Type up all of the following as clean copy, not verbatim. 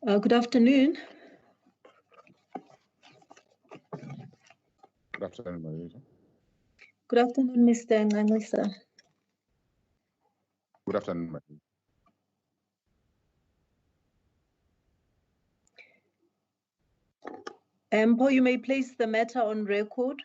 Good afternoon. Good afternoon, Marisa. Good afternoon, Mr. Nganisa. Good afternoon, Marisa. Paul, you may place the matter on record.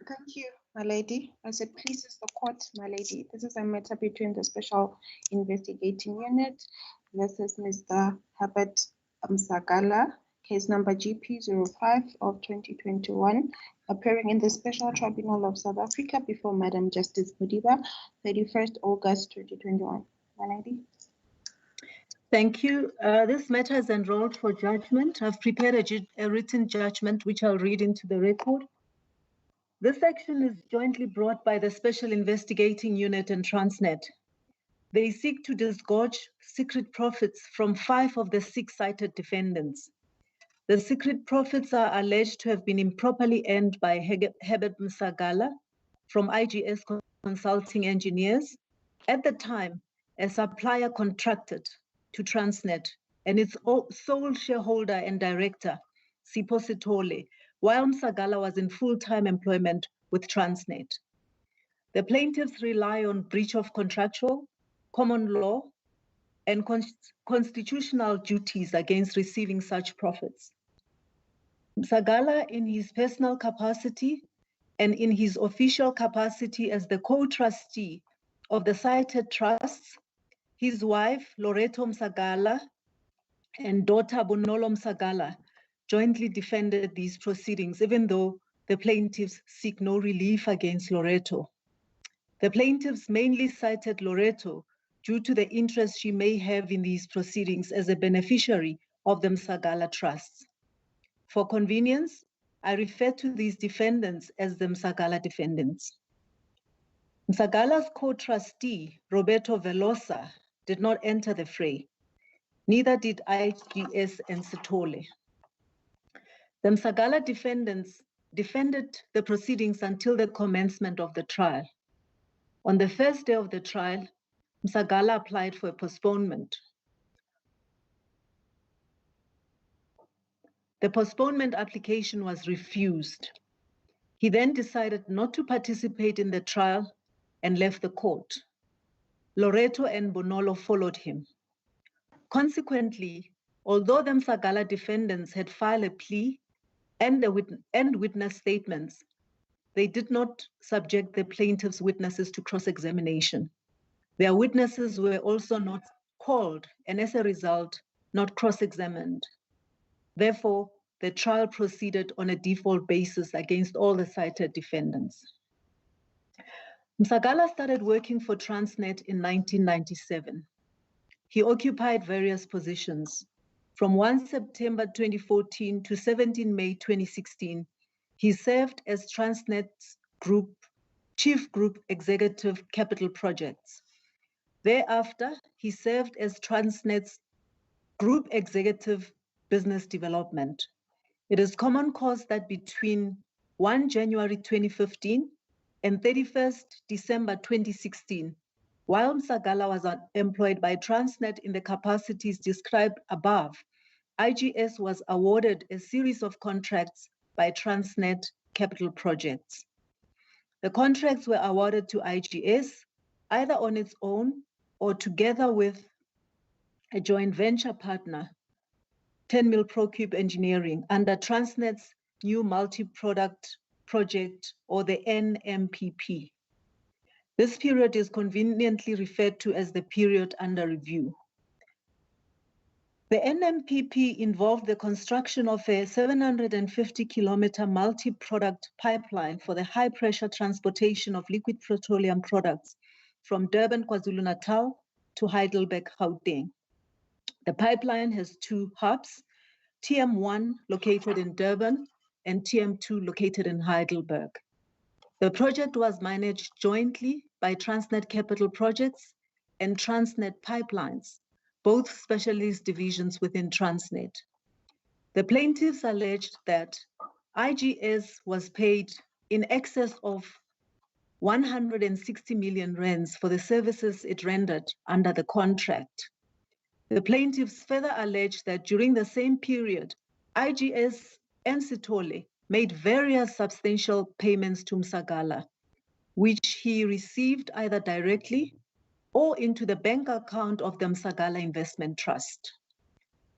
Thank you, my lady. As it pleases the court, my lady, this is a matter between the Special Investigating Unit versus Mr. Herbert Msagala, case number GP05 of 2021, appearing in the Special Tribunal of South Africa before Madam Justice Mudiba, 31st August 2021. My lady. Thank you. This matter is enrolled for judgment. I've prepared a written judgment, which I'll read into the record. This action is jointly brought by the Special Investigating Unit and Transnet. They seek to disgorge secret profits from 5 of the 6 cited defendants. The secret profits are alleged to have been improperly earned by Herbert Msagala from IGS Consulting Engineers, at the time a supplier contracted to Transnet and its sole shareholder and director, Sipho Sithole, while Msagala was in full-time employment with Transnet. The plaintiffs rely on breach of contractual, common law, and constitutional duties against receiving such profits. Msagala, in his personal capacity and in his official capacity as the co-trustee of the cited trusts, his wife, Loreto Msagala, and daughter, Bonolo Msagala, jointly defended these proceedings, even though the plaintiffs seek no relief against Loreto. The plaintiffs mainly cited Loreto due to the interest she may have in these proceedings as a beneficiary of the Msagala trusts. For convenience, I refer to these defendants as the Msagala defendants. Msagala's co-trustee, Roberto Velosa, did not enter the fray. Neither did IGS and Sithole. The Msagala defendants defended the proceedings until the commencement of the trial. On the first day of the trial, Msagala applied for a postponement. The postponement application was refused. He then decided not to participate in the trial and left the court. Loreto and Bonolo followed him. Consequently, although the Msagala defendants had filed a plea and witness statements, they did not subject the plaintiff's witnesses to cross-examination. Their witnesses were also not called and as a result, not cross-examined. Therefore, the trial proceeded on a default basis against all the cited defendants. Msagala started working for Transnet in 1997. He occupied various positions. From 1 September 2014 to 17 May 2016, he served as Transnet's Chief Group Executive Capital Projects. Thereafter, he served as Transnet's Group Executive Business Development. It is common cause that between 1 January 2015 and 31st December 2016, while Msagala was employed by Transnet in the capacities described above, IGS was awarded a series of contracts by Transnet Capital Projects. The contracts were awarded to IGS either on its own or together with a joint venture partner, 10 Mil ProCube Engineering, under Transnet's new multi-product project, or the NMPP. This period is conveniently referred to as the period under review. The NMPP involved the construction of a 750-kilometer multi-product pipeline for the high-pressure transportation of liquid petroleum products from Durban, KwaZulu-Natal to Heidelberg, Gauteng. The pipeline has 2 hubs, TM1 located in Durban and TM2 located in Heidelberg. The project was managed jointly by Transnet Capital Projects and Transnet Pipelines, both specialist divisions within Transnet. The plaintiffs alleged that IGS was paid in excess of 160 million rands for the services it rendered under the contract. The plaintiffs further allege that during the same period, IGS and Sithole made various substantial payments to Msagala, which he received either directly or into the bank account of the Msagala Investment Trust.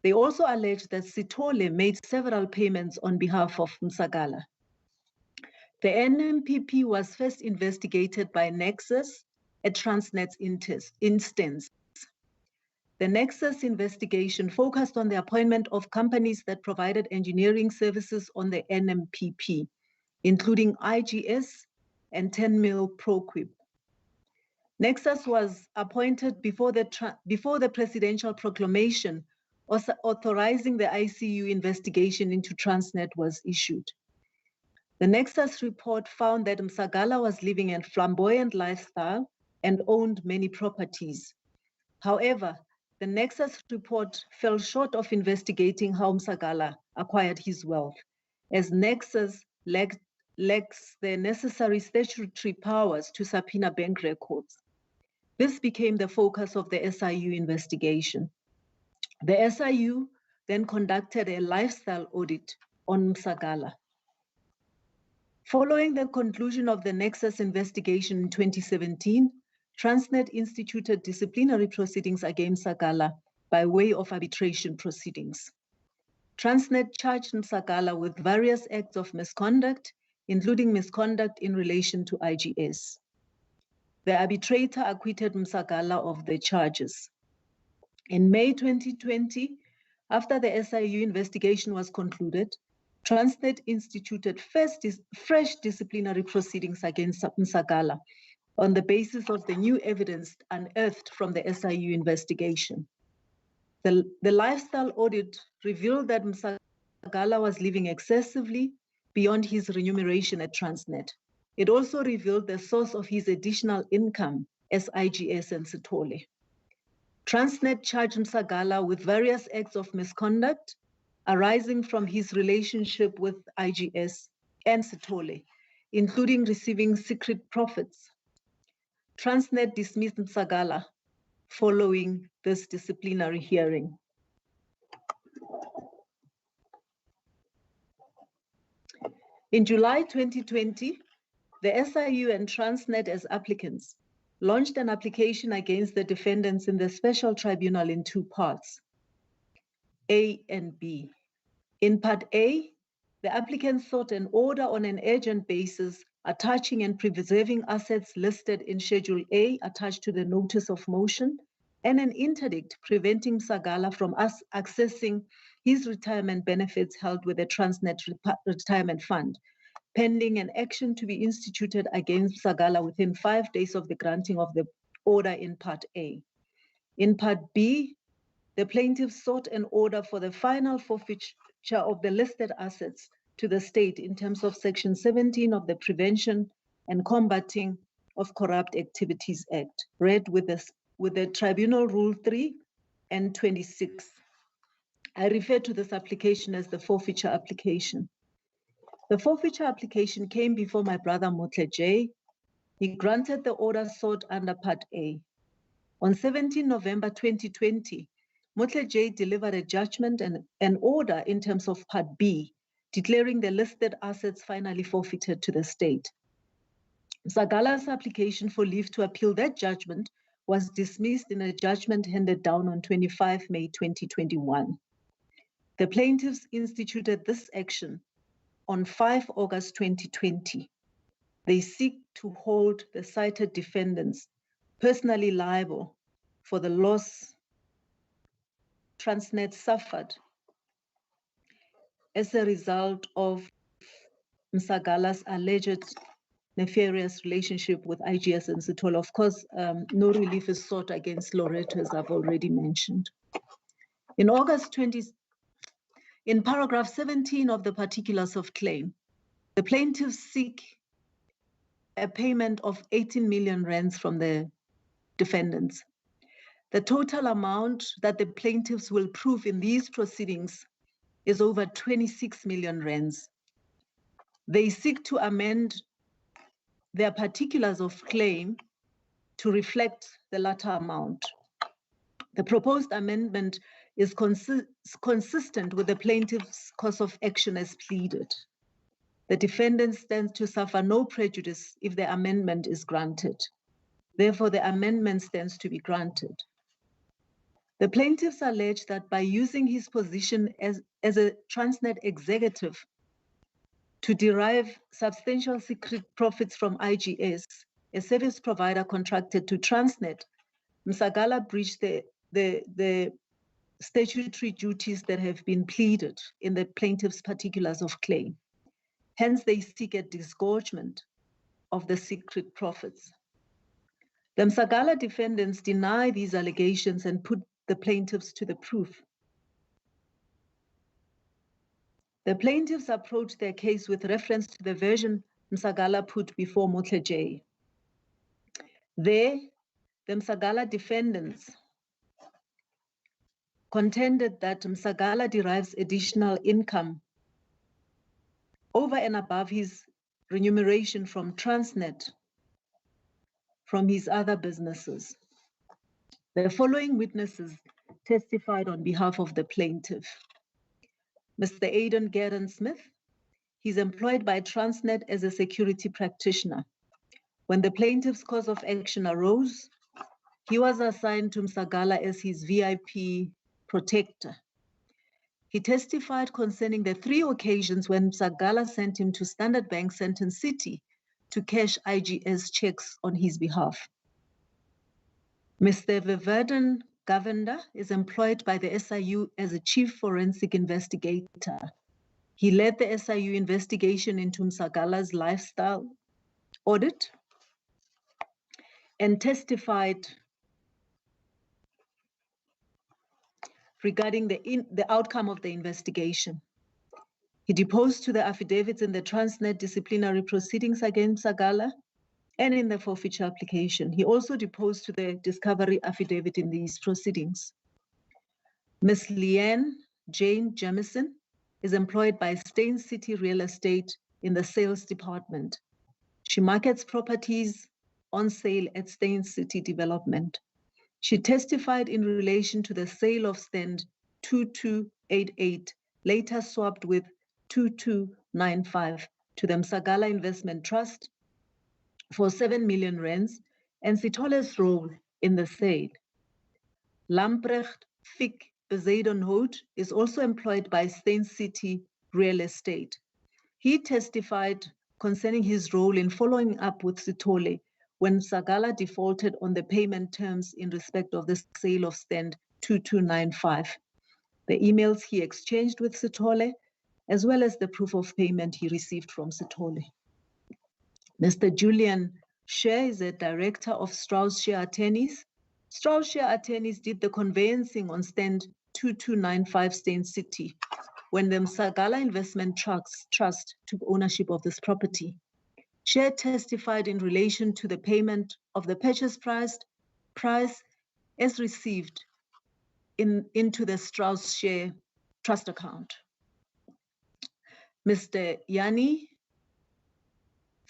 They also allege that Sithole made several payments on behalf of Msagala. The NMPP was first investigated by Nexus at Transnet's instance. The Nexus investigation focused on the appointment of companies that provided engineering services on the NMPP, including IGS and 10 Mil Proquip. Nexus was appointed before the presidential proclamation authorizing the ICU investigation into Transnet was issued. The Nexus report found that Msagala was living a flamboyant lifestyle and owned many properties. However, the Nexus report fell short of investigating how Msagala acquired his wealth, as Nexus lacks the necessary statutory powers to subpoena bank records. This became the focus of the SIU investigation. The SIU then conducted a lifestyle audit on Msagala. Following the conclusion of the Nexus investigation in 2017, Transnet instituted disciplinary proceedings against Msagala by way of arbitration proceedings. Transnet charged Msagala with various acts of misconduct, including misconduct in relation to IGS. The arbitrator acquitted Msagala of the charges. In May 2020, after the SIU investigation was concluded, Transnet instituted fresh disciplinary proceedings against Msagala on the basis of the new evidence unearthed from the SIU investigation. The lifestyle audit revealed that Msagala was living excessively beyond his remuneration at Transnet. It also revealed the source of his additional income as IGS and Sithole. Transnet charged Msagala with various acts of misconduct arising from his relationship with IGS and Sithole, including receiving secret profits. Transnet dismissed Msagala following this disciplinary hearing. In July 2020, the SIU and Transnet as applicants launched an application against the defendants in the special tribunal in two parts, A and B. In Part A, the applicants sought an order on an urgent basis attaching and preserving assets listed in Schedule A attached to the notice of motion, and an interdict preventing Msagala from accessing his retirement benefits held with the Transnet Retirement Fund, pending an action to be instituted against Msagala within 5 days of the granting of the order in Part A. In Part B, the plaintiffs sought an order for the final forfeiture of the listed assets to the state in terms of Section 17 of the Prevention and Combating of Corrupt Activities Act, read with the Tribunal Rule 3 and 26. I refer to this application as the forfeiture application. The forfeiture application came before my brother Motle J. He granted the order sought under Part A. On 17 November 2020, Motle J delivered a judgment and an order in terms of Part B, declaring the listed assets finally forfeited to the state. Msagala's application for leave to appeal that judgment was dismissed in a judgment handed down on 25 May 2021. The plaintiffs instituted this action on 5 August 2020. They seek to hold the cited defendants personally liable for the loss Transnet suffered as a result of Msagala's alleged nefarious relationship with IGS and Sithole. Of course, no relief is sought against Loreto, as I've already mentioned. In paragraph 17 of the particulars of claim, the plaintiffs seek a payment of 18 million rands from the defendants. The total amount that the plaintiffs will prove in these proceedings is over 26 million rands. They seek to amend their particulars of claim to reflect the latter amount. The proposed amendment is consistent with the plaintiff's cause of action as pleaded. The defendant stands to suffer no prejudice if the amendment is granted. Therefore, the amendment stands to be granted. The plaintiffs allege that by using his position as a Transnet executive to derive substantial secret profits from IGS, a service provider contracted to Transnet, Msagala breached the statutory duties that have been pleaded in the plaintiff's particulars of claim. Hence, they seek a disgorgement of the secret profits. The Msagala defendants deny these allegations and put the plaintiffs to the proof. The plaintiffs approach their case with reference to the version Msagala put before Motle J. There, the Msagala defendants contended that Msagala derives additional income over and above his remuneration from Transnet from his other businesses. The following witnesses testified on behalf of the plaintiff. Mr. Aidan Garden Smith, he's employed by Transnet as a security practitioner. When the plaintiff's cause of action arose, he was assigned to Msagala as his VIP protector. He testified concerning the 3 occasions when Msagala sent him to Standard Bank Sandton City to cash IGS checks on his behalf. Mr. Viverden Govender is employed by the SIU as a chief forensic investigator. He led the SIU investigation into Msagala's lifestyle audit and testified regarding the outcome of the investigation. He deposed to the affidavits in the Transnet disciplinary proceedings against Msagala and in the forfeiture application. He also deposed to the discovery affidavit in these proceedings. Ms. Leanne Jane Jamison is employed by Steyn City Real Estate in the sales department. She markets properties on sale at Steyn City Development. She testified in relation to the sale of stand 2288, later swapped with 2295 to the Msagala Investment Trust for 7 million rands, and Sithole's role in the sale. Lamprecht Fick Bezuidenhout is also employed by Steyn City Real Estate. He testified concerning his role in following up with Sithole when Msagala defaulted on the payment terms in respect of the sale of stand 2295. The emails he exchanged with Sithole, as well as the proof of payment he received from Sithole. Mr. Julian Scher is a director of Strauss Scher Attorneys. Strauss Scher Attorneys did the conveyancing on stand 2295 Steyn City when the Msagala Investment Trust took ownership of this property. Scher testified in relation to the payment of the purchase price as received into the Strauss Scher trust account. Mr. Yanni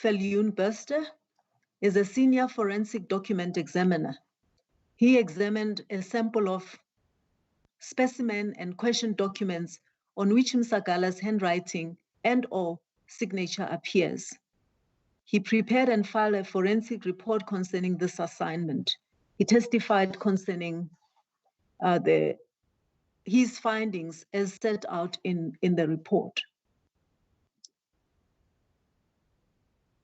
Viljoen-Buster is a senior forensic document examiner. He examined a sample of specimen and question documents on which Msagala's handwriting and/or signature appears. He prepared and filed a forensic report concerning this assignment. He testified concerning his findings as set out in the report.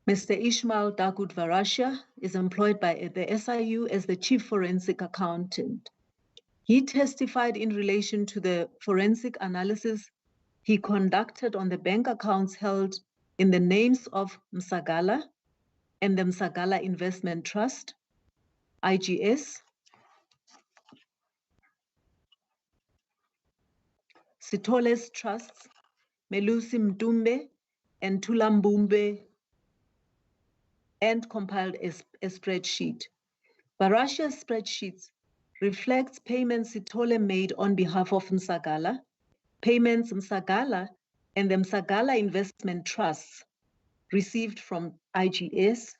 Mr. Ishmael Dagood Varasha is employed by the SIU as the chief forensic accountant. He testified in relation to the forensic analysis he conducted on the bank accounts held in the names of Msagala and the Msagala Investment Trust, IGS, Sithole's trusts, Melusi Mdumbe and Tulambumbe, and compiled a spreadsheet. Varasha's spreadsheets reflects payments Sithole made on behalf of Msagala, payments Msagala and the Msagala Investment Trusts received from IGS,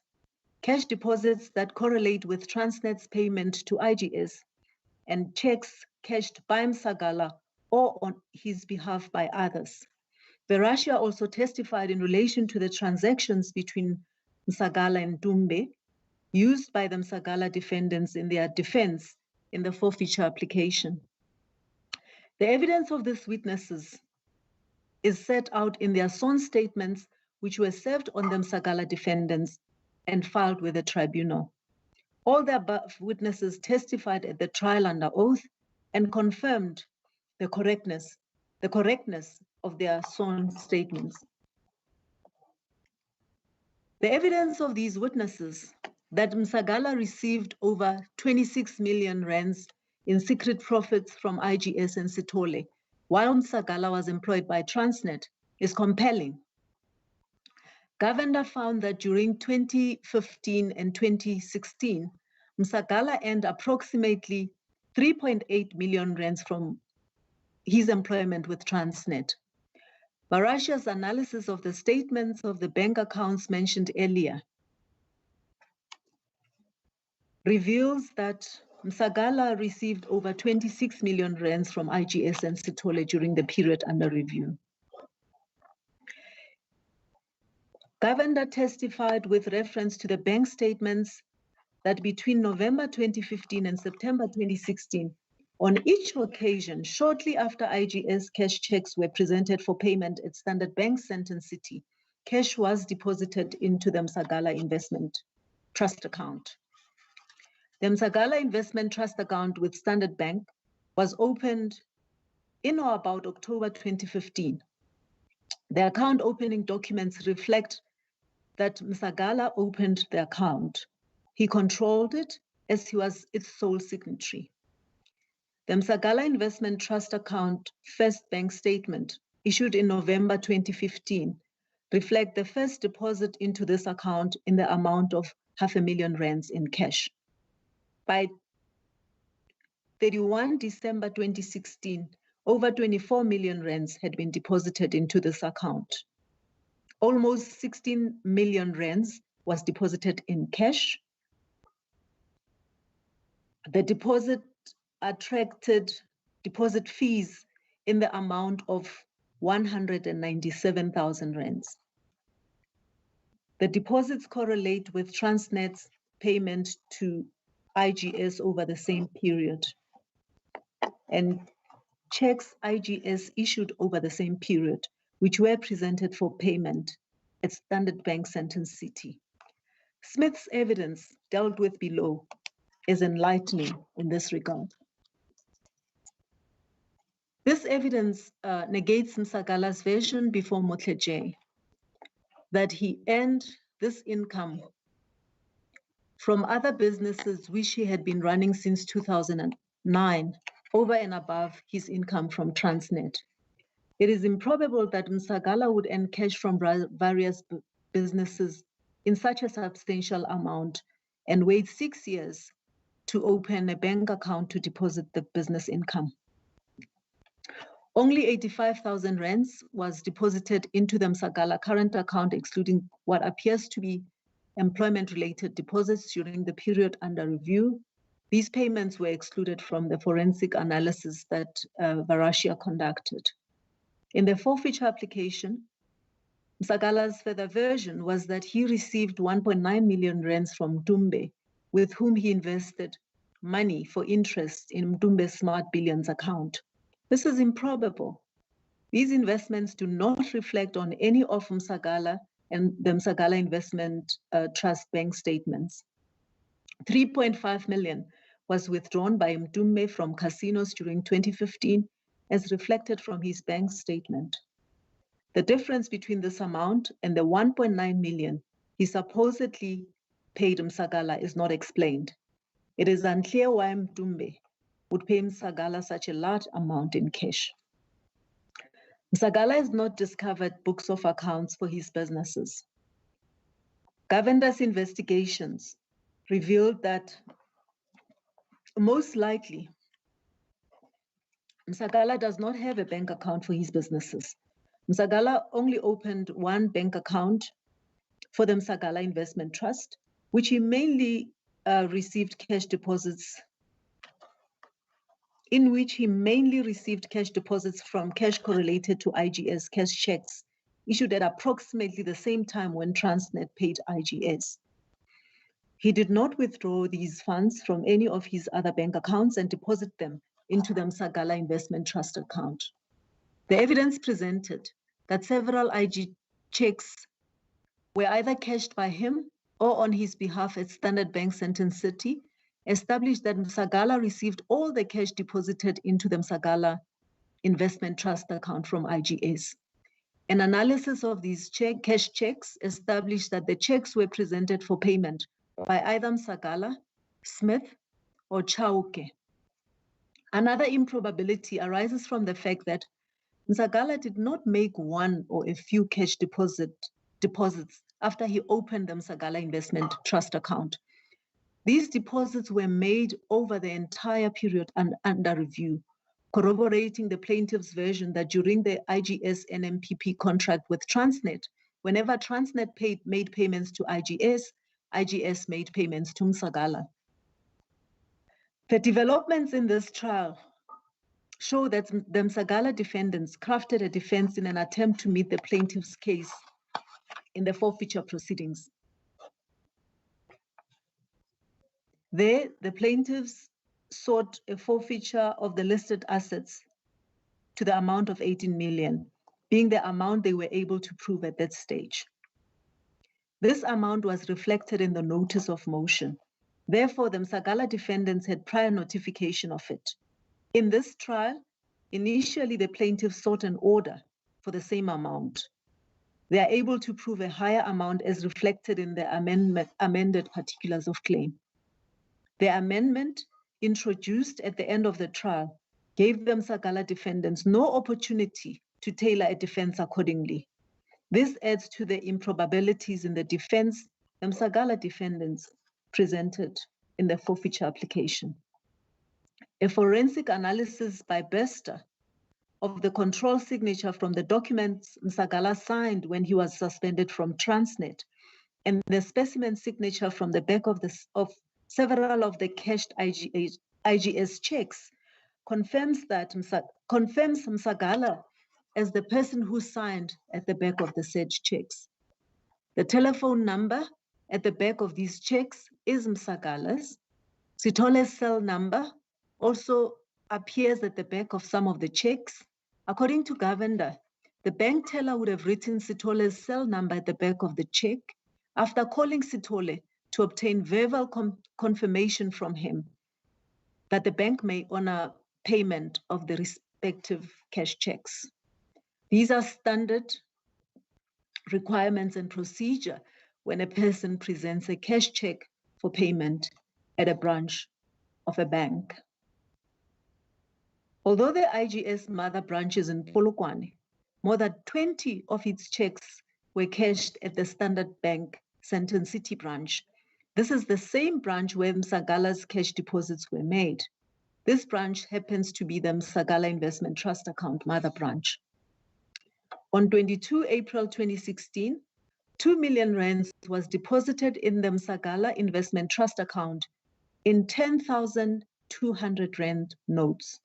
cash deposits that correlate with Transnet's payment to IGS, and checks cashed by Msagala or on his behalf by others. Varashia also testified in relation to the transactions between Msagala and Dumbe used by the Msagala defendants in their defense in the forfeiture application. The evidence of these witnesses is set out in their sworn statements, which were served on the Msagala defendants and filed with the tribunal. All the above witnesses testified at the trial under oath and confirmed the correctness of their sworn statements. The evidence of these witnesses that Msagala received over 26 million rands in secret profits from IGS and Sithole, while Msagala was employed by Transnet, is compelling. Governor found that during 2015 and 2016, Msagala earned approximately 3.8 million rands from his employment with Transnet. Varashia's analysis of the statements of the bank accounts mentioned earlier reveals that Msagala received over 26 million rands from IGS and Sithole during the period under review. Governor testified with reference to the bank statements that between November 2015 and September 2016, on each occasion, shortly after IGS cash checks were presented for payment at Standard Bank Sandton City, cash was deposited into the Msagala Investment Trust account. The Msagala Investment Trust account with Standard Bank was opened in or about October 2015. The account opening documents reflect that Msagala opened the account. He controlled it as he was its sole signatory. The Msagala Investment Trust account first bank statement, issued in November 2015, reflect the first deposit into this account in the amount of 500,000 rands in cash. By 31 December 2016, over 24 million rands had been deposited into this account. Almost 16 million rands was deposited in cash. The deposit attracted deposit fees in the amount of 197,000 rands. The deposits correlate with Transnet's payment to IGS over the same period and checks IGS issued over the same period, which were presented for payment at Standard Bank Sandton City. Smith's evidence dealt with below is enlightening in this regard. This evidence negates Msagala's version before Motleje that he earned this income from other businesses which he had been running since 2009, over and above his income from Transnet. It is improbable that Msagala would earn cash from various businesses in such a substantial amount and wait 6 years to open a bank account to deposit the business income. Only 85,000 rands was deposited into the Msagala current account, excluding what appears to be employment-related deposits during the period under review. These payments were excluded from the forensic analysis that Varashia conducted. In the forfeiture application, Msagala's further version was that he received 1.9 million rands from Dumbe, with whom he invested money for interest in Dumbe's Smart Billions account. This is improbable. These investments do not reflect on any of Msagala and the Msagala Investment Trust bank statements. 3.5 million was withdrawn by Mdumbe from casinos during 2015, as reflected from his bank statement. The difference between this amount and the 1.9 million he supposedly paid Msagala is not explained. It is unclear why Mdumbe would pay Msagala such a large amount in cash. Msagala has not discovered books of accounts for his businesses. Governor's investigations revealed that most likely Msagala does not have a bank account for his businesses. Msagala only opened one bank account for the Msagala Investment Trust, which he mainly received cash deposits in which he mainly received cash deposits from cash correlated to IGS cash checks issued at approximately the same time when Transnet paid IGS. He did not withdraw these funds from any of his other bank accounts and deposit them into the Msagala Investment Trust account. The evidence presented that several IG checks were either cashed by him or on his behalf at Standard Bank Sandton City established that Msagala received all the cash deposited into the Msagala Investment Trust account from IGS. An analysis of these cash checks established that the checks were presented for payment by either Msagala, Smith, or Chauke. Another improbability arises from the fact that Msagala did not make one or a few cash deposits after he opened the Msagala Investment Trust account. These deposits were made over the entire period under review, corroborating the plaintiff's version that during the IGS NMPP contract with Transnet, whenever Transnet made payments to IGS, IGS made payments to Msagala. The developments in this trial show that the Msagala defendants crafted a defense in an attempt to meet the plaintiff's case in the forfeiture proceedings. There, the plaintiffs sought a forfeiture of the listed assets to the amount of 18 million, being the amount they were able to prove at that stage. This amount was reflected in the notice of motion. Therefore, the Msagala defendants had prior notification of it. In this trial, initially the plaintiffs sought an order for the same amount. They are able to prove a higher amount as reflected in the amended particulars of claim. The amendment introduced at the end of the trial gave the Msagala defendants no opportunity to tailor a defense accordingly. This adds to the improbabilities in the defense the Msagala defendants presented in the forfeiture application. A forensic analysis by Bester of the control signature from the documents Msagala signed when he was suspended from Transnet and the specimen signature from the back of several of the cashed IGS checks confirms Msagala as the person who signed at the back of the said checks. The telephone number at the back of these checks is Msagala's. Sitole's cell number also appears at the back of some of the checks. According to Govender, the bank teller would have written Sitole's cell number at the back of the check after calling Sitole to obtain verbal confirmation from him that the bank may honor payment of the respective cash checks. These are standard requirements and procedure when a person presents a cash check for payment at a branch of a bank. Although the IGS mother branch is in Polokwane, more than 20 of its checks were cashed at the Standard Bank Sandton City branch. This is the same branch where Msagala's cash deposits were made. This branch happens to be the Msagala Investment Trust account mother branch. On 22 April 2016, 2 million rands was deposited in the Msagala Investment Trust account in 10,200 rand notes.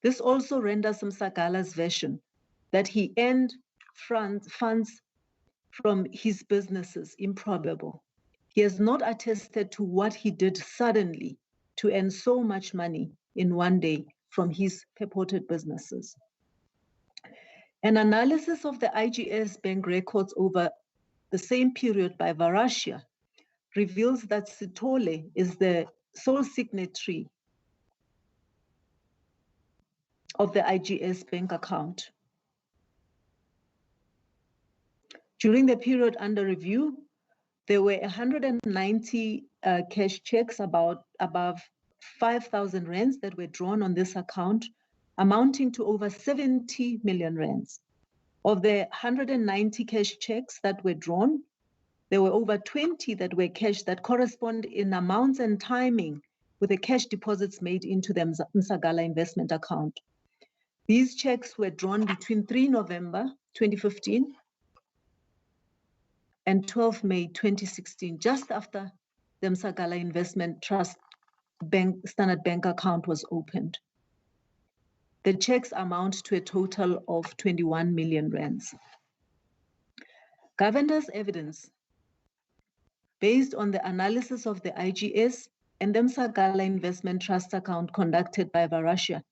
This also renders Msagala's version that he earned funds from his businesses improbable. He has not attested to what he did suddenly to earn so much money in one day from his purported businesses. An analysis of the IGS bank records over the same period by Varashia reveals that Sitole is the sole signatory of the IGS bank account. During the period under review, there were 190 cash checks above 5,000 rands that were drawn on this account, amounting to over 70 million rands. Of the 190 cash checks that were drawn, there were over 20 that were cashed that correspond in amounts and timing with the cash deposits made into the Msagala investment account. These checks were drawn between 3 November 2015 and 12 May 2016, just after the Msagala Investment Trust Standard Bank account was opened. The checks amount to a total of 21 million rands. Governor's evidence, based on the analysis of the IGS and the Msagala Investment Trust account conducted by Varasha,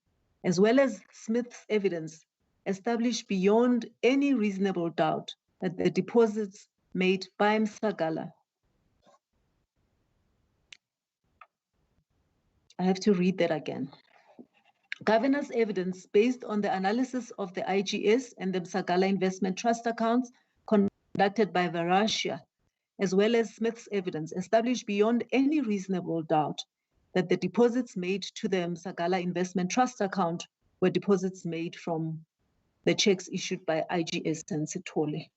as well as Smith's evidence, established beyond any reasonable doubt that the deposits made by Msagala. I have to read that again. Governor's evidence, based on the analysis of the IGS and the Msagala Investment Trust accounts conducted by Varasha, as well as Smith's evidence, established beyond any reasonable doubt that the deposits made to the Msagala Investment Trust account were deposits made from the checks issued by IGS and Sithole.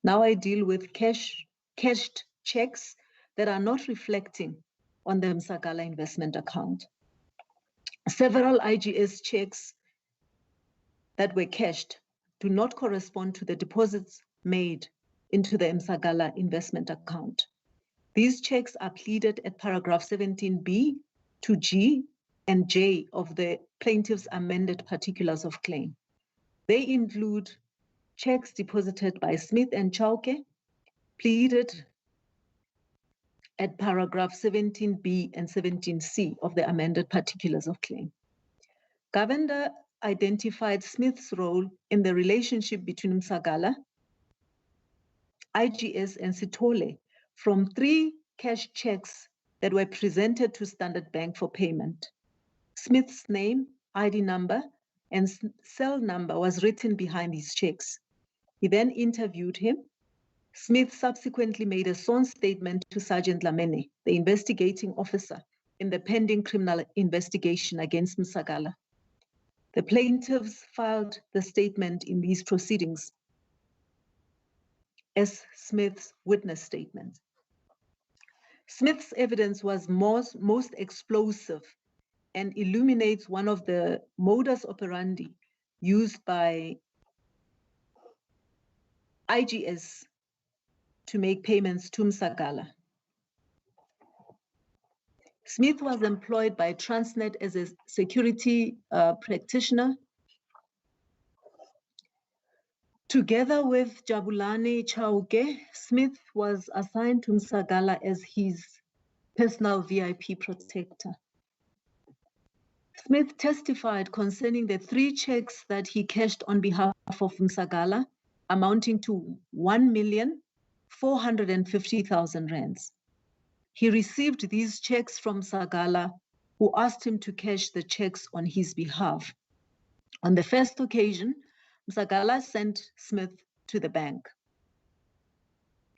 Now I deal with cashed checks that are not reflecting on the Msagala investment account. Several IGS checks that were cashed do not correspond to the deposits made into the Msagala investment account. These checks are pleaded at paragraph 17B to G and J of the plaintiff's amended particulars of claim. They include checks deposited by Smith and Chauke, pleaded at paragraph 17B and 17C of the amended particulars of claim. Governor identified Smith's role in the relationship between Msagala, IGS, and Sithole from 3 cash checks that were presented to Standard Bank for payment. Smith's name, ID number, and cell number was written behind these checks. He then interviewed him. Smith subsequently made a sworn statement to Sergeant Lamene, the investigating officer in the pending criminal investigation against Msagala. The plaintiffs filed the statement in these proceedings as Smith's witness statement. Smith's evidence was most explosive and illuminates one of the modus operandi used by IGS to make payments to Msagala. Smith was employed by Transnet as a security practitioner. Together with Jabulani Chauke, Smith was assigned to Msagala as his personal VIP protector. Smith testified concerning the 3 checks that he cashed on behalf of Msagala, amounting to 1,450,000 rands. He received these checks from Msagala, who asked him to cash the checks on his behalf. On the first occasion, Msagala sent Smith to the bank.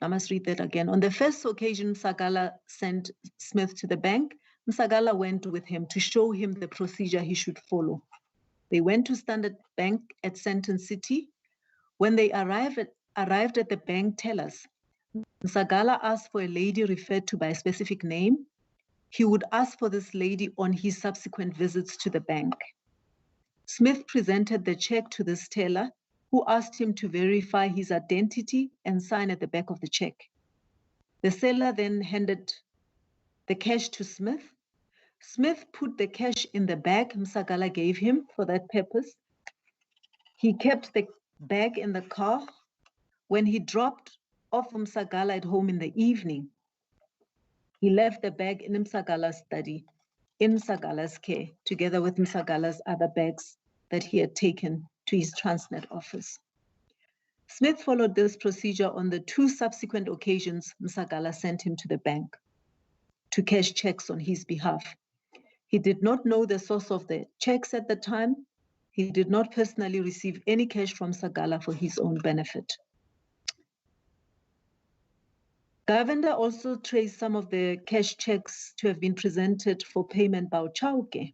I must read that again. On the first occasion, Msagala sent Smith to the bank. Msagala went with him to show him the procedure he should follow. They went to Standard Bank at Sandton City. When they arrived at the bank tellers, Msagala asked for a lady referred to by a specific name. He would ask for this lady on his subsequent visits to the bank. Smith presented the check to this teller, who asked him to verify his identity and sign at the back of the check. The seller then handed the cash to Smith. Smith put the cash in the bag Msagala gave him for that purpose. He kept the bag in the car. When he dropped off Msagala at home in the evening, he left the bag in Msagala's study, in Msagala's care, together with Msagala's other bags that he had taken to his Transnet office. Smith followed this procedure on the 2 subsequent occasions Msagala sent him to the bank to cash checks on his behalf. He did not know the source of the checks at the time. He did not personally receive any cash from Msagala for his own benefit. Governor also traced some of the cash checks to have been presented for payment by Chauke.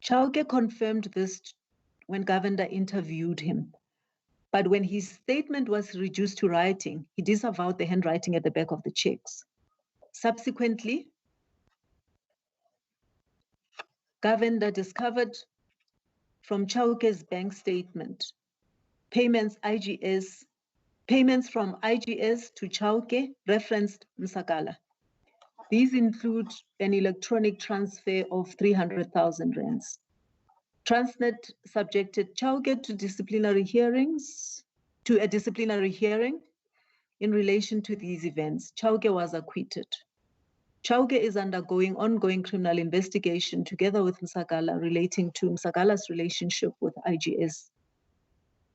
Chauke confirmed this when Governor interviewed him. But when his statement was reduced to writing, he disavowed the handwriting at the back of the checks. Subsequently, Governor discovered from Chauke's bank statement payments from IGS to Chauke referenced Msagala. These include an electronic transfer of 300,000 rands. Transnet subjected Chauke to a disciplinary hearing in relation to these events. Chauke was acquitted. Chauke is undergoing ongoing criminal investigation together with Msagala relating to Msagala's relationship with IGS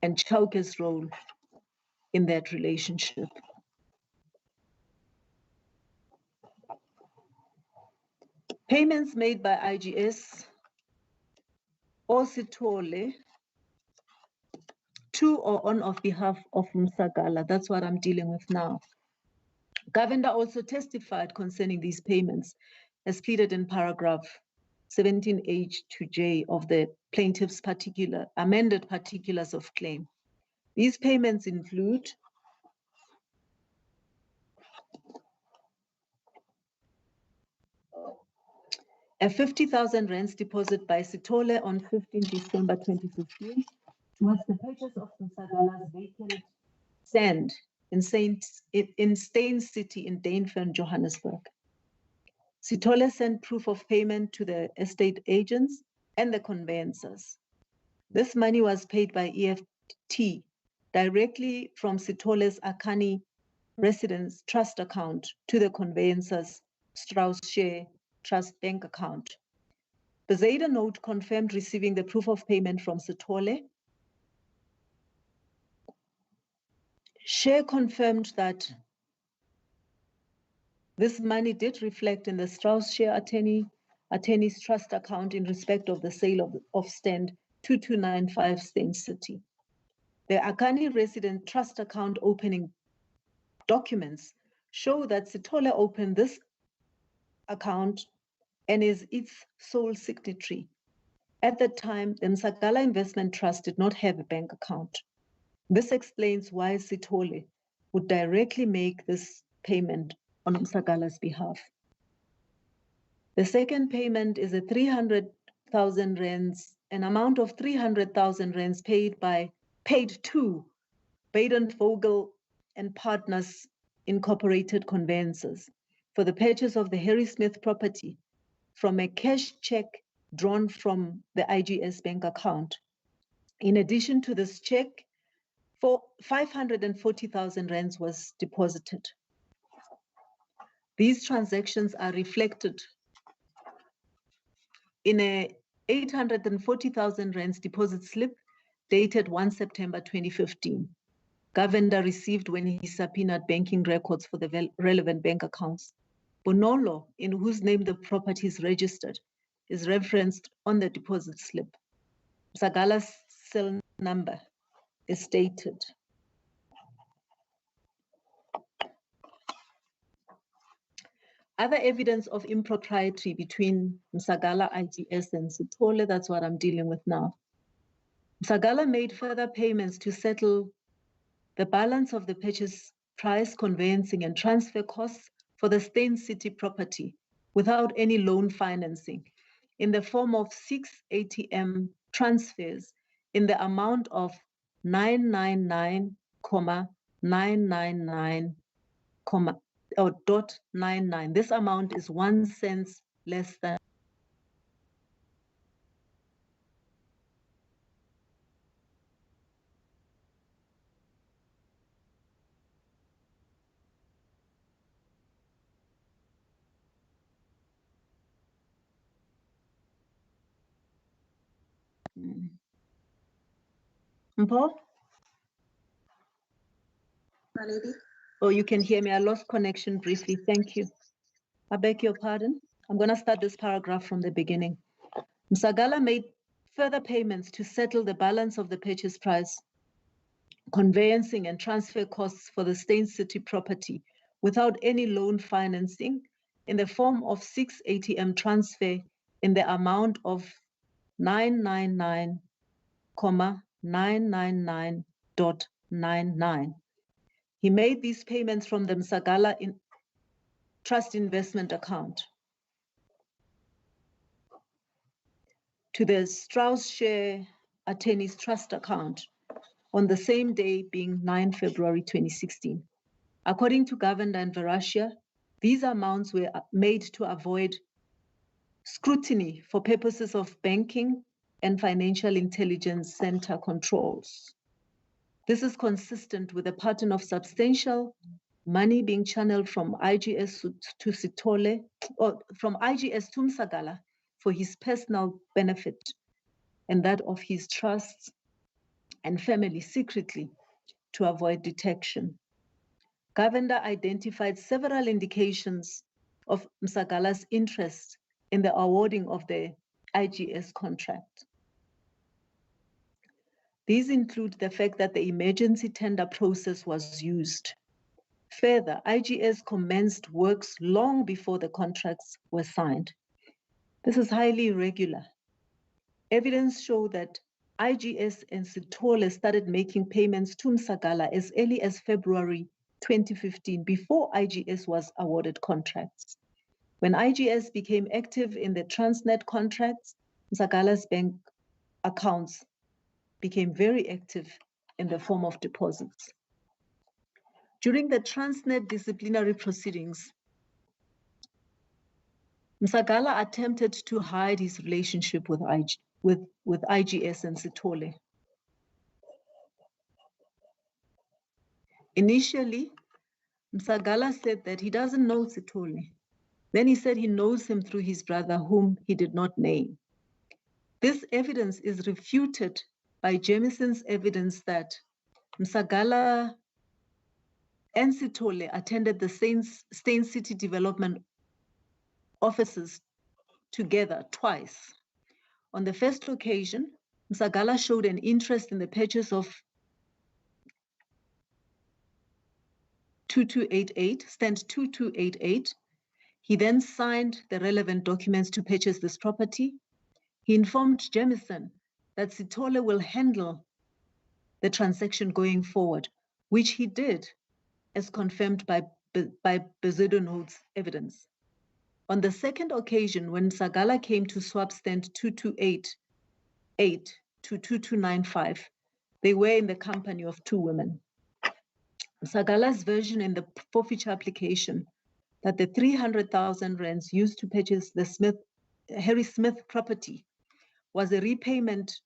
and Chauke's role in that relationship. Payments made by IGS or Sithole to or on behalf of Msagala. That's what I'm dealing with now. Governor also testified concerning these payments as pleaded in paragraph 17H to J of the plaintiff's amended particulars of claim. These payments include a 50,000 rands deposit by Sithole on 15 December 2015 towards the purchase of Msagala's vacant sand in Steyn City in Dainfern, Johannesburg. Sithole sent proof of payment to the estate agents and the conveyancers. This money was paid by EFT directly from Sithole's Akani Residence Trust account to the conveyancers' Strauss Share Trust Bank account. The Zeta note confirmed receiving the proof of payment from Sithole. Share confirmed that this money did reflect in the Strauss Share Attorney's Trust account in respect of the sale of stand 2295 Steyn City. The Akani Resident Trust account opening documents show that Sithole opened this account and is its sole signatory. At that time, the Msagala Investment Trust did not have a bank account. This explains why Sithole would directly make this payment on Msagala's behalf. The second payment is a 300,000 rands, an amount of 300,000 rands paid to Baden Vogel and Partners Incorporated Conveyancers for the purchase of the Harry Smith property from a cash check drawn from the IGS bank account. In addition to this check, 540,000 rands was deposited. These transactions are reflected in a 840,000 rands deposit slip dated 1 September 2015. Governor received when he subpoenaed banking records for the relevant bank accounts. Bonolo, in whose name the property is registered, is referenced on the deposit slip. Msagala's cell number is stated. Other evidence of impropriety between Msagala, IGS, and Sithole, that's what I'm dealing with now. Msagala made further payments to settle the balance of the purchase price, conveyancing, and transfer costs for the Steyn City property without any loan financing in the form of 6 ATM transfers in the amount of 999,999,99. This amount is 1 cent less than Mpo? My lady. Oh, you can hear me. I lost connection briefly. Thank you. I beg your pardon. I'm going to start this paragraph from the beginning. Msagala made further payments to settle the balance of the purchase price, conveyancing, and transfer costs for the Steyn City property without any loan financing in the form of 6 ATM transfer in the amount of 999,999.99. He made these payments from the Msagala Trust Investment account to the Strauss Share Attorney's Trust account on the same day, being 9 February 2016. According to Governor and Verashia, these amounts were made to avoid scrutiny for purposes of banking and Financial Intelligence Center controls. This is consistent with a pattern of substantial money being channeled from IGS to Sithole, or from IGS to Msagala for his personal benefit and that of his trusts and family secretly to avoid detection. Govender identified several indications of Msagala's interest in the awarding of the IGS contract. These include the fact that the emergency tender process was used. Further, IGS commenced works long before the contracts were signed. This is highly irregular. Evidence show that IGS and Sithole started making payments to Msagala as early as February 2015, before IGS was awarded contracts. When IGS became active in the Transnet contracts, Msagala's bank accounts became very active in the form of deposits. During the Transnet disciplinary proceedings, Msagala attempted to hide his relationship with IGS and Sithole. Initially, Msagala said that he doesn't know Sithole. Then he said he knows him through his brother, whom he did not name. This evidence is refuted by Jamison's evidence that Msagala and Sithole attended the Stain City development offices together twice. On the first occasion, Msagala showed an interest in the purchase of 2288, stand 2288. He then signed the relevant documents to purchase this property. He informed Jamison that Sithole will handle the transaction going forward, which he did, as confirmed by Bezedo Notes evidence. On the second occasion, when Msagala came to swap stand 2288 to 2295, they were in the company of two women. Msagala's version in the forfeiture application that the 300,000 rands used to purchase the Harry Smith property was a repayment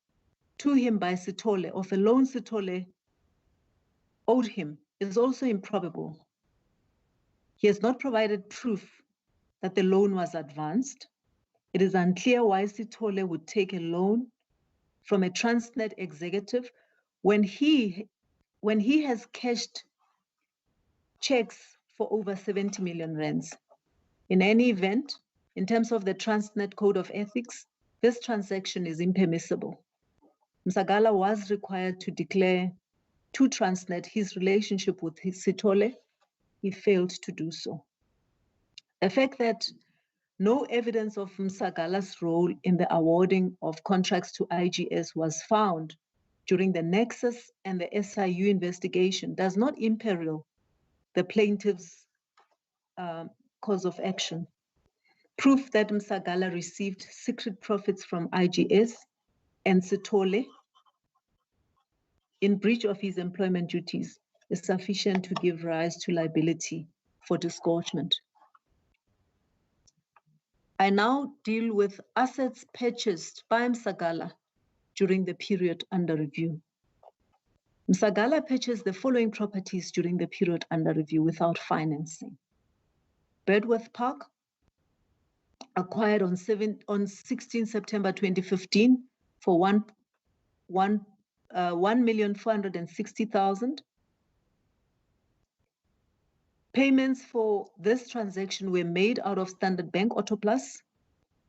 to him by Sithole of a loan Sithole owed him is also improbable. He has not provided proof that the loan was advanced. It is unclear why Sithole would take a loan from a Transnet executive when he has cashed checks for over 70 million rands. In any event, in terms of the Transnet Code of Ethics, this transaction is impermissible. Msagala was required to declare to Transnet his relationship with his Sithole. He failed to do so. The fact that no evidence of Msagala's role in the awarding of contracts to IGS was found during the Nexus and the SIU investigation does not imperil the plaintiff's cause of action. Proof that Msagala received secret profits from IGS and Sithole in breach of his employment duties is sufficient to give rise to liability for disgorgement. I now deal with assets purchased by Msagala during the period under review. Msagala purchased the following properties during the period under review without financing. Birdworth Park, acquired on 16 September 2015 for 1,460,000. Payments for this transaction were made out of Standard Bank Autoplus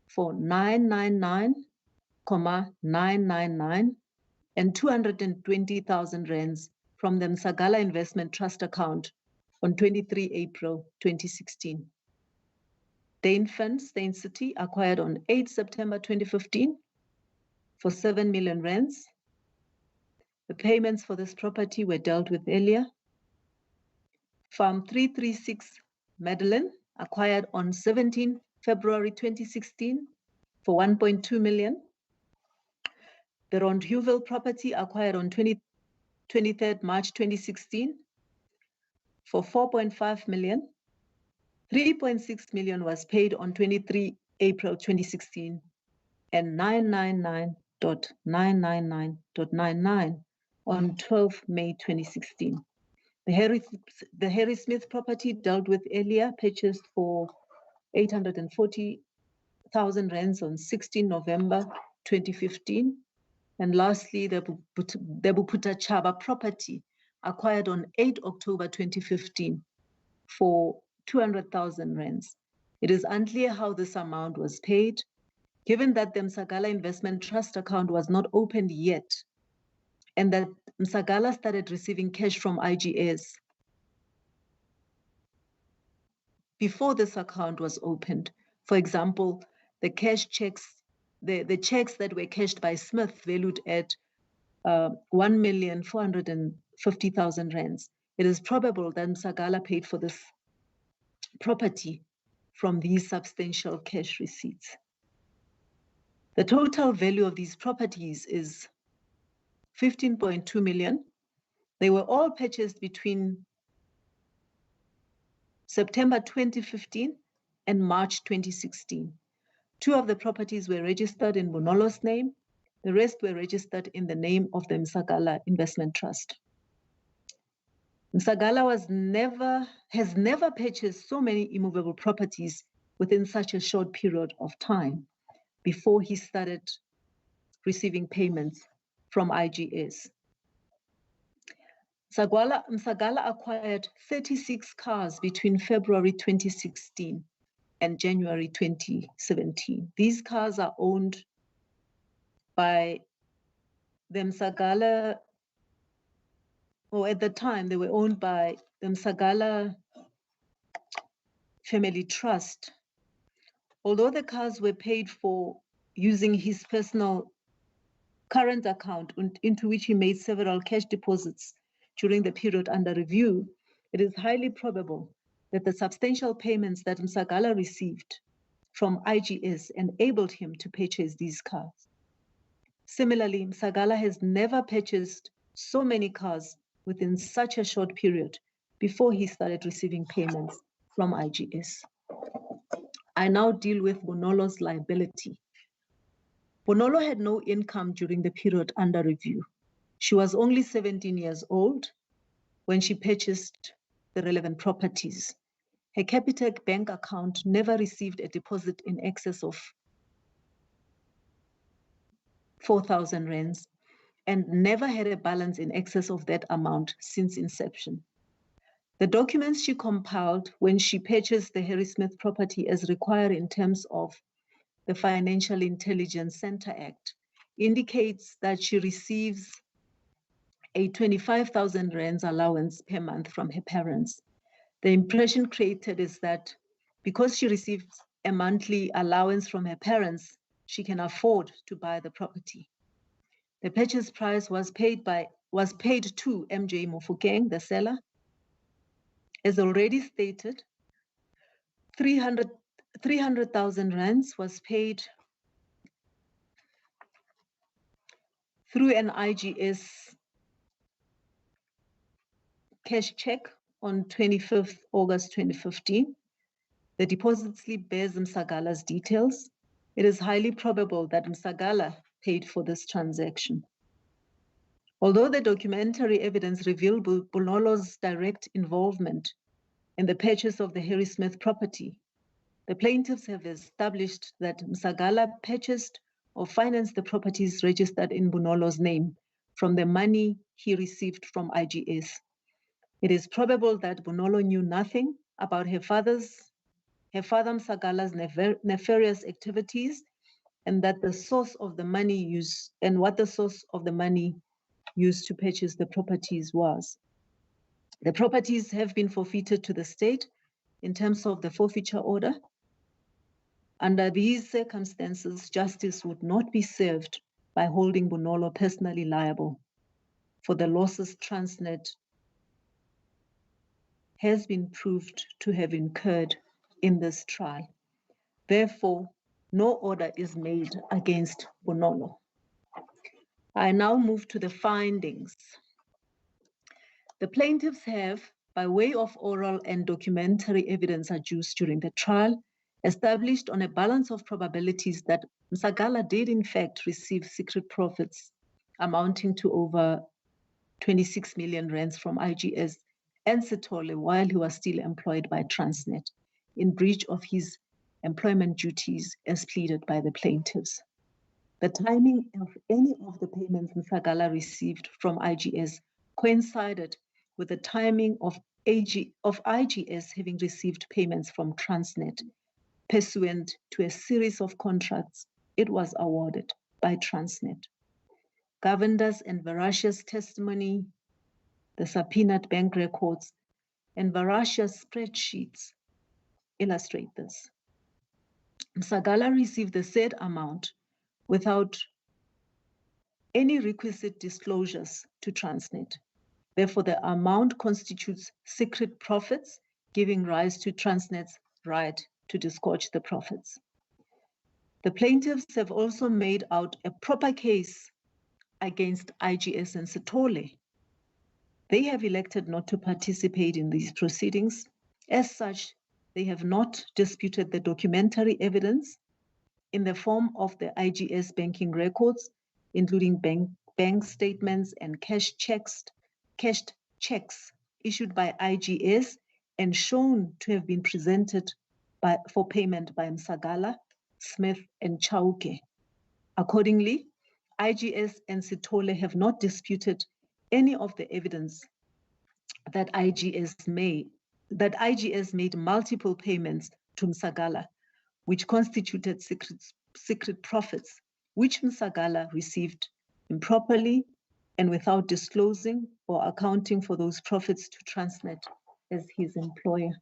for 999,999 and 220,000 rands from the Msagala Investment Trust account on 23 April 2016. Dane Fund, Stain City, acquired on 8 September 2015 for 7 million rands. The payments for this property were dealt with earlier. Farm 336 Madeline, acquired on 17 February 2016 for 1.2 million. The Rondhuville property, acquired on 23rd March 2016 for 4.5 million. 3.6 million was paid on 23 April 2016, and 999 1,999.99 on 12 May 2016. The Harry Smith property dealt with earlier, purchased for 840,000 rands on 16 November 2015. And lastly, the Buputa Chaba property acquired on 8 October 2015 for 200,000 rands. It is unclear how this amount was paid, given that the Msagala Investment Trust account was not opened yet, and that Msagala started receiving cash from IGS before this account was opened. For example, the cash checks, the checks that were cashed by Smith valued at 1,450,000 rands. It is probable that Msagala paid for this property from these substantial cash receipts. The total value of these properties is 15.2 million. They were all purchased between September 2015 and March 2016. 2 of the properties were registered in Bonolo's name. The rest were registered in the name of the Msagala Investment Trust. Msagala has never purchased so many immovable properties within such a short period of time before he started receiving payments from IGS. Msagala acquired 36 cars between February 2016 and January 2017. These cars are owned by the Msagala, or at the time they were owned by the Msagala Family Trust. Although the cars were paid for using his personal current account into which he made several cash deposits during the period under review, it is highly probable that the substantial payments that Msagala received from IGS enabled him to purchase these cars. Similarly, Msagala has never purchased so many cars within such a short period before he started receiving payments from IGS. I now deal with Bonolo's liability. Bonolo had no income during the period under review. She was only 17 years old when she purchased the relevant properties. Her Capitec bank account never received a deposit in excess of 4,000 rands and never had a balance in excess of that amount since inception. The documents she compiled when she purchased the Harry Smith property as required in terms of the Financial Intelligence Center Act indicates that she receives a 25,000 rands allowance per month from her parents. The impression created is that because she receives a monthly allowance from her parents, she can afford to buy the property. The purchase price was paid to MJ Mofokeng, the seller. As already stated, 300,000 rands was paid through an IGS cash check on 25th August 2015. The deposit slip bears Msagala's details. It is highly probable that Msagala paid for this transaction. Although the documentary evidence revealed Bonolo's direct involvement in the purchase of the Harry Smith property, the plaintiffs have established that Msagala purchased or financed the properties registered in Bonolo's name from the money he received from IGS. It is probable that Bonolo knew nothing about her father Msagala's nefarious activities and that the source of the money used and what the source of the money used to purchase the properties was. The properties have been forfeited to the state in terms of the forfeiture order. Under these circumstances, justice would not be served by holding Bonolo personally liable for the losses Transnet has been proved to have incurred in this trial. Therefore, no order is made against Bonolo. I now move to the findings. The plaintiffs have, by way of oral and documentary evidence adduced during the trial, established on a balance of probabilities that Msagala did in fact receive secret profits amounting to over 26 million rands from IGS and Sithole while he was still employed by Transnet in breach of his employment duties as pleaded by the plaintiffs. The timing of any of the payments Msagala received from IGS coincided with the timing of IGS having received payments from Transnet pursuant to a series of contracts it was awarded by Transnet. Govendar's and Varashia's testimony, the subpoenaed bank records, and Varashia's spreadsheets illustrate this. Msagala received the said amount without any requisite disclosures to Transnet. Therefore, the amount constitutes secret profits, giving rise to Transnet's right to disgorge the profits. The plaintiffs have also made out a proper case against IGS and Sithole. They have elected not to participate in these proceedings. As such, they have not disputed the documentary evidence in the form of the IGS banking records, including bank statements and cashed checks issued by IGS and shown to have been presented for payment by Msagala, Smith, and Chauke. Accordingly, IGS and Sithole have not disputed any of the evidence that IGS made multiple payments to Msagala, which constituted secret profits, which Msagala received improperly and without disclosing or accounting for those profits to Transnet as his employer.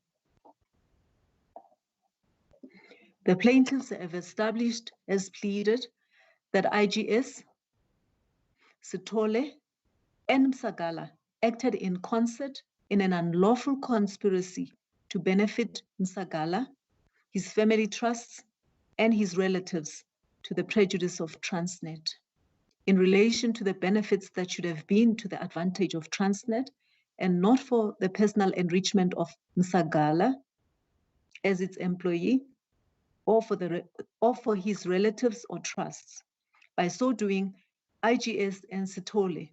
The plaintiffs have established as pleaded that IGS, Sithole, and Msagala acted in concert in an unlawful conspiracy to benefit Msagala, his family trusts, and his relatives to the prejudice of Transnet in relation to the benefits that should have been to the advantage of Transnet and not for the personal enrichment of Msagala as its employee or for his relatives or trusts. By so doing, IGS and Sithole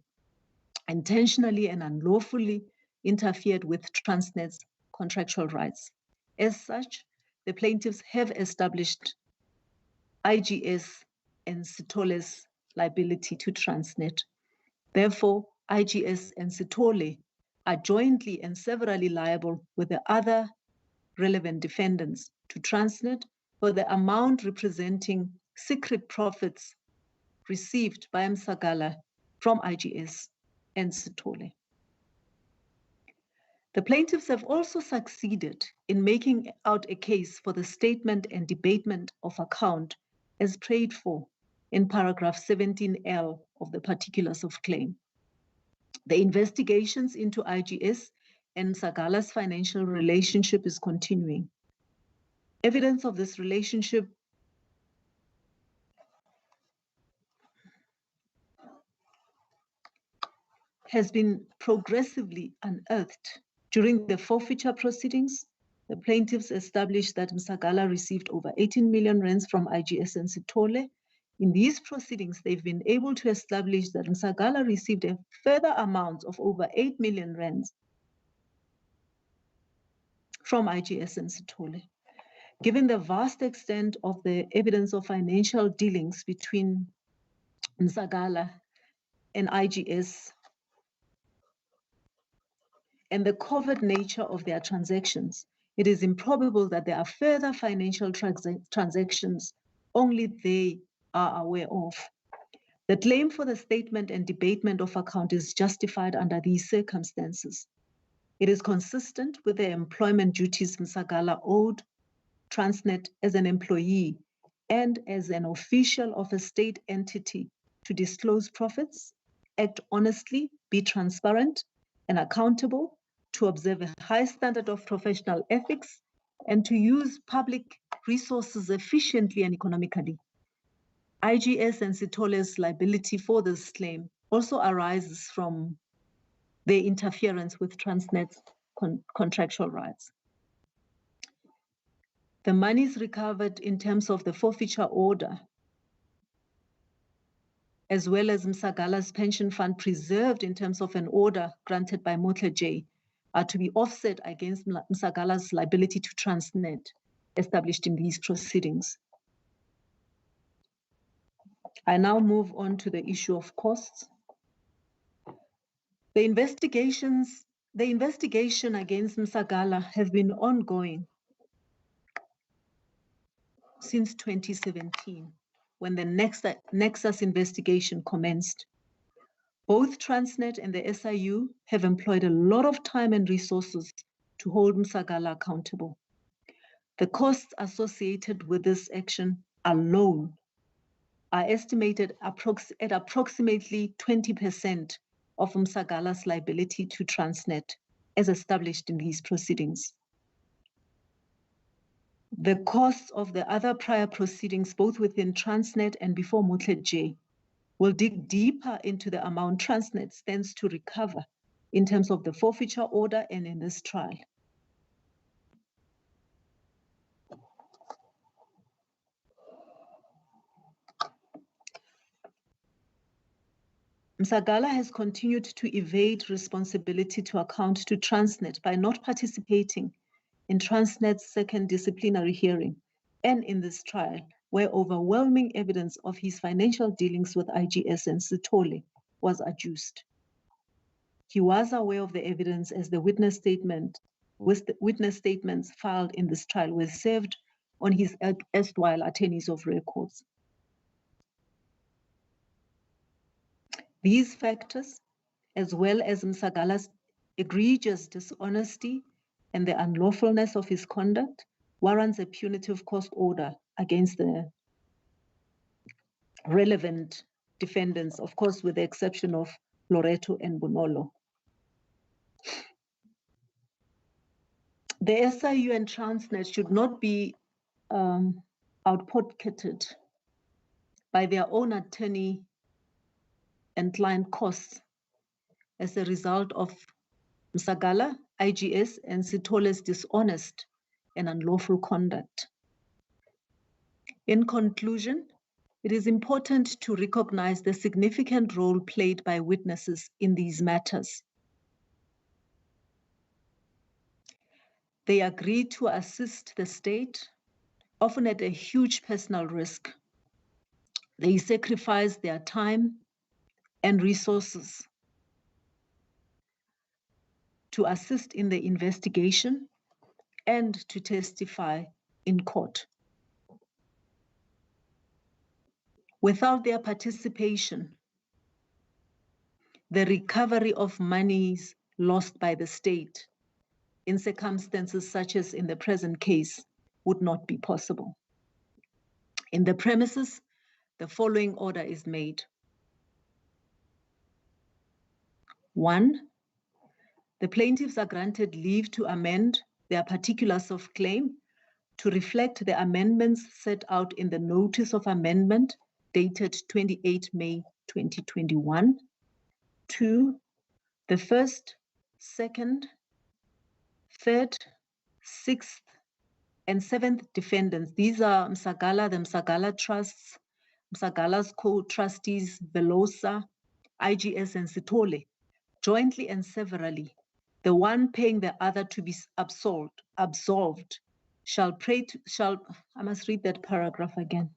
intentionally and unlawfully interfered with Transnet's contractual rights. As such, the plaintiffs have established IGS and Sithole's liability to Transnet. Therefore, IGS and Sithole are jointly and severally liable with the other relevant defendants to Transnet for the amount representing secret profits received by Msagala from IGS and Sithole. The plaintiffs have also succeeded in making out a case for the statement and debatement of account as prayed for in paragraph 17L of the particulars of claim. The investigations into IGS and Msagala's financial relationship is continuing. Evidence of this relationship has been progressively unearthed. During the forfeiture proceedings, the plaintiffs established that Msagala received over 18 million rands from IGS and Sithole. In these proceedings, they've been able to establish that Msagala received a further amount of over 8 million rands from IGS and Sithole. Given the vast extent of the evidence of financial dealings between Msagala and IGS and the covert nature of their transactions, it is improbable that there are further financial transactions only they are aware of. The claim for the statement and debatement of account is justified under these circumstances. It is consistent with the employment duties Msagala owed Transnet as an employee and as an official of a state entity to disclose profits, act honestly, be transparent and accountable, to observe a high standard of professional ethics, and to use public resources efficiently and economically. IGS and Sithole's liability for this claim also arises from their interference with Transnet's contractual rights. The monies recovered in terms of the forfeiture order, as well as Msagala's pension fund preserved in terms of an order granted by Motle J, are to be offset against Msagala's liability to Transnet, established in these proceedings. I now move on to the issue of costs. The investigation against Msagala has been ongoing since 2017, when the Nexus investigation commenced. Both Transnet and the SIU have employed a lot of time and resources to hold Msagala accountable. The costs associated with this action alone are estimated at approximately 20% of Msagala's liability to Transnet, as established in these proceedings. The costs of the other prior proceedings, both within Transnet and before Motle J, will dig deeper into the amount Transnet stands to recover in terms of the forfeiture order and in this trial. Msagala has continued to evade responsibility to account to Transnet by not participating in Transnet's second disciplinary hearing and in this trial, where overwhelming evidence of his financial dealings with IGS and Sithole was adduced. He was aware of the evidence as the witness statements filed in this trial were served on his erstwhile attorneys of records. These factors, as well as Msagala's egregious dishonesty and the unlawfulness of his conduct, warrants a punitive cost order against the relevant defendants, of course, with the exception of Loreto and Bonolo. The SIU and Transnet should not be outpocketed by their own attorney and client costs as a result of Msagala, IGS, and Sithole's dishonest and unlawful conduct. In conclusion, it is important to recognize the significant role played by witnesses in these matters. They agreed to assist the state, often at a huge personal risk. They sacrificed their time and resources to assist in the investigation and to testify in court. Without their participation, the recovery of monies lost by the state in circumstances such as in the present case would not be possible. In the premises, the following order is made. 1, the plaintiffs are granted leave to amend their particulars of claim to reflect the amendments set out in the notice of amendment dated 28 May 2021. 2, the first, second, third, sixth, and seventh defendants. These are Msagala, the Msagala Trusts, Msagala's co-trustees, Velosa, IGS, and Sithole, jointly and severally, the one paying the other to be absolved, shall I must read that paragraph again.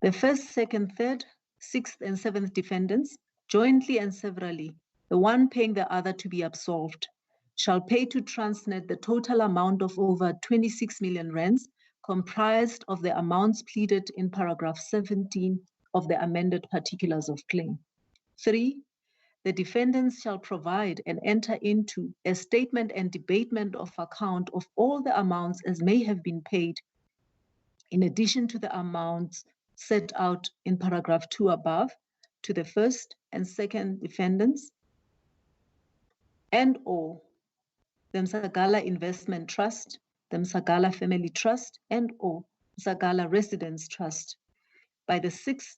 The first, second, third, sixth, and seventh defendants, jointly and severally, the one paying the other to be absolved, shall pay to Transnet the total amount of over 26 million rands, comprised of the amounts pleaded in paragraph 17 of the amended particulars of claim. 3, the defendants shall provide and enter into a statement and debatement of account of all the amounts as may have been paid, in addition to the amounts set out in paragraph 2 above, to the first and second defendants, and/or the Msagala Investment Trust, the Msagala Family Trust, and/or Msagala Residence Trust, by the 6th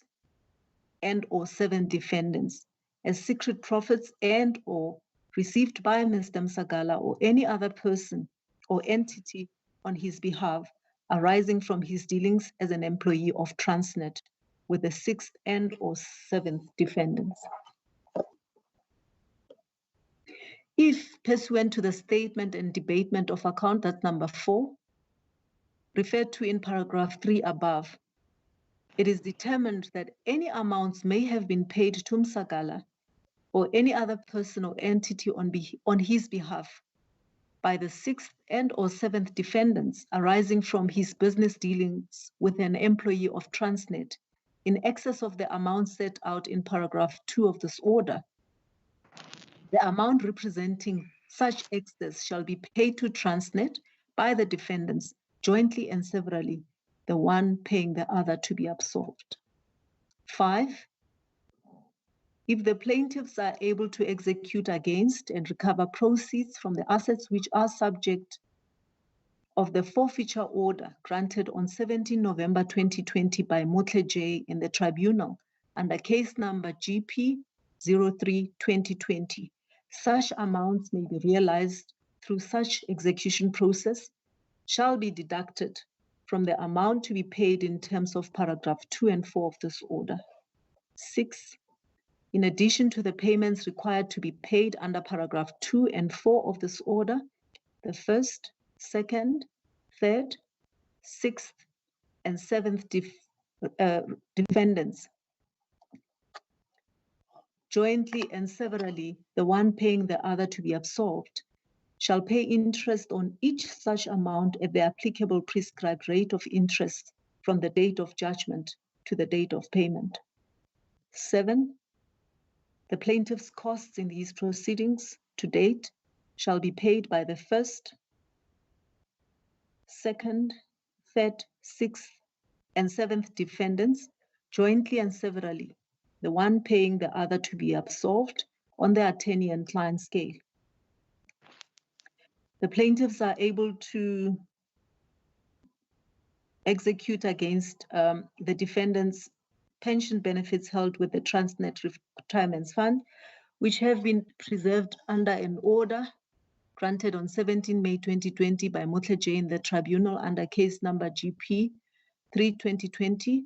and/or 7th defendants, as secret profits and/or received by Mr. Msagala or any other person or entity on his behalf arising from his dealings as an employee of Transnet with the 6th and/or 7th defendants. If, pursuant to the statement and debatement of account, that's number 4, referred to in paragraph 3 above, it is determined that any amounts may have been paid to Msagala or any other person or entity on his behalf by the 6th and/or 7th defendants arising from his business dealings with an employee of Transnet in excess of the amount set out in paragraph 2 of this order, the amount representing such excess shall be paid to Transnet by the defendants jointly and severally, the one paying the other to be absolved. 5, if the plaintiffs are able to execute against and recover proceeds from the assets which are subject of the forfeiture order granted on 17 November 2020 by Motle J in the tribunal under case number GP 03-2020, such amounts may be realized through such execution process shall be deducted from the amount to be paid in terms of paragraph 2 and 4 of this order. 6, in addition to the payments required to be paid under paragraph 2 and 4 of this order, the 1st, 2nd, 3rd, 6th, and 7th defendants, jointly and severally, the one paying the other to be absolved, shall pay interest on each such amount at the applicable prescribed rate of interest from the date of judgment to the date of payment. 7, the plaintiff's costs in these proceedings to date shall be paid by the 1st, 2nd, 3rd, 6th, and 7th defendants, jointly and severally, the one paying the other to be absolved on the attorney and client scale. The plaintiffs are able to execute against the defendants' pension benefits held with the Transnet Retirement Fund, which have been preserved under an order granted on 17 May 2020 by Motle J in the tribunal under case number GP 3-2020.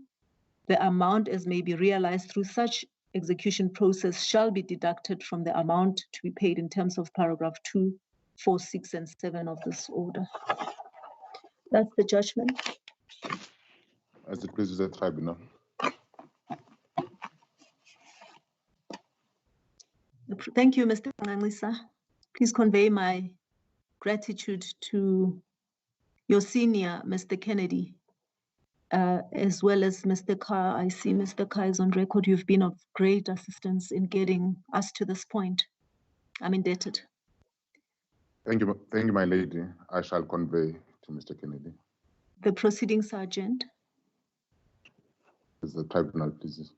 The amount as may be realized through such execution process shall be deducted from the amount to be paid in terms of paragraph 2, 4, 6, and 7 of this order. That's the judgment. As it pleases the tribunal. Thank you, Mr. Nganglisa. Please convey my gratitude to your senior, Mr. Kennedy, as well as Mr. Carr. I see Mr. Carr is on record. You've been of great assistance in getting us to this point. I'm indebted. Thank you, my lady. I shall convey to Mr. Kennedy. The proceeding sergeant. As the tribunal pleases.